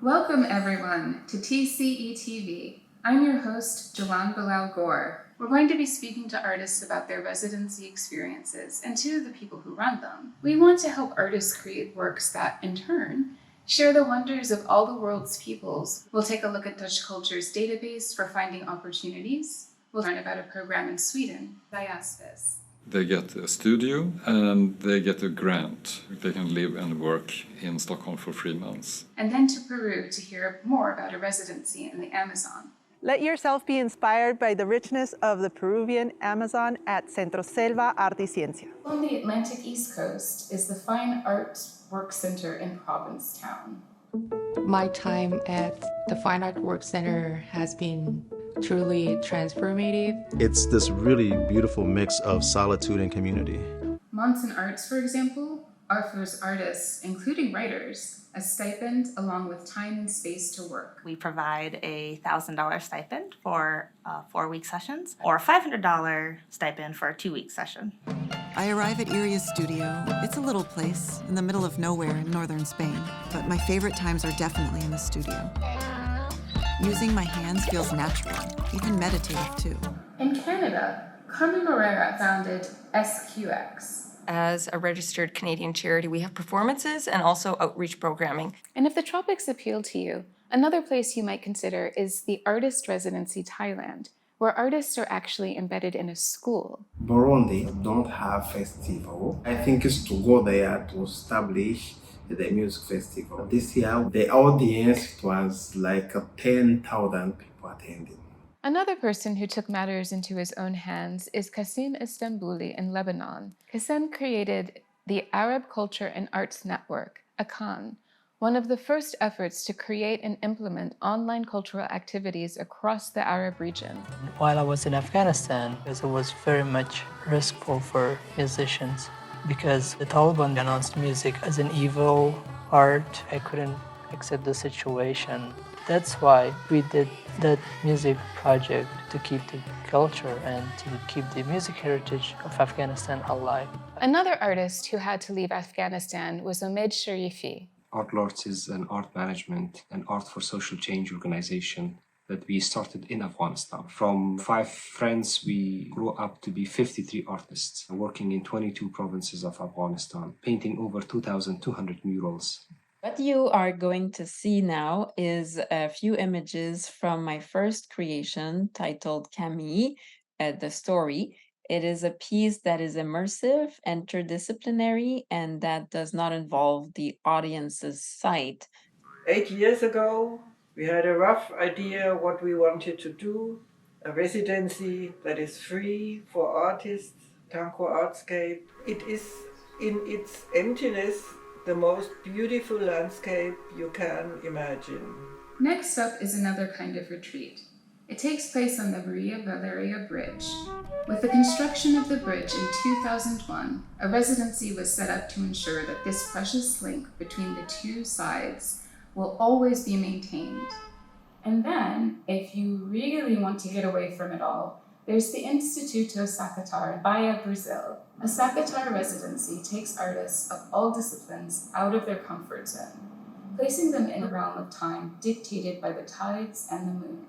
Welcome everyone to TCE TV. I'm your host, Jalan Bilal Gore. We're going to be speaking to artists about their residency experiences and to the people who run them. We want to help artists create works that, in turn, share the wonders of all the world's peoples. We'll take a look at Dutch culture's database for finding opportunities. We'll learn about a program in Sweden, Diaspes. They get a studio and they get a grant. They can live and work in Stockholm for 3 months. And then to Peru to hear more about a residency in the Amazon. Let yourself be inspired by the richness of the Peruvian Amazon at Centro Selva Arte y Ciencia. On the Atlantic East Coast is the Fine Arts Work Center in Provincetown. My time at the Fine Art Work Center has been truly transformative. It's this really beautiful mix of solitude and community. Monson Arts, for example, offers artists, including writers, a stipend along with time and space to work. We provide a $1,000 stipend for 4-week sessions or a $500 stipend for a 2-week session. I arrive at Iria's studio. It's a little place in the middle of nowhere in northern Spain, but my favorite times are definitely in the studio. Using my hands feels natural, even meditative too. In Canada, Carmen Moreira founded SQX. As a registered Canadian charity, we have performances and also outreach programming. And if the tropics appeal to you, another place you might consider is the Artist Residency Thailand, where artists are actually embedded in a school. Burundi don't have festival. I think it's to go there to establish the music festival. This year, the audience was like 10,000 people attending. Another person who took matters into his own hands is Qasim Istanbuli in Lebanon. Qasim created the Arab Culture and Arts Network, ACAN, one of the first efforts to create and implement online cultural activities across the Arab region. While I was in Afghanistan, it was very much riskful for musicians because the Taliban announced music as an evil art. I couldn't accept the situation. That's why we did that music project to keep the culture and to keep the music heritage of Afghanistan alive. Another artist who had to leave Afghanistan was Omed Sharifi. Art Lords is an art management and art for social change organization that we started in Afghanistan. From 5 friends, we grew up to be 53 artists, working in 22 provinces of Afghanistan, painting over 2,200 murals. What you are going to see now is a few images from my first creation titled Camille, The Story. It is a piece that is immersive, interdisciplinary, and that does not involve the audience's sight. 8 years ago, we had a rough idea what we wanted to do, a residency that is free for artists, Tanko Artscape. It is in its emptiness the most beautiful landscape you can imagine. Next up is another kind of retreat. It takes place on the Maria Valeria Bridge. With the construction of the bridge in 2001, a residency was set up to ensure that this precious link between the two sides will always be maintained. And then, if you really want to get away from it all, there's the Instituto Sacatar in Bahia, Brazil. A Sacatar residency takes artists of all disciplines out of their comfort zone, placing them in a realm of time dictated by the tides and the moon.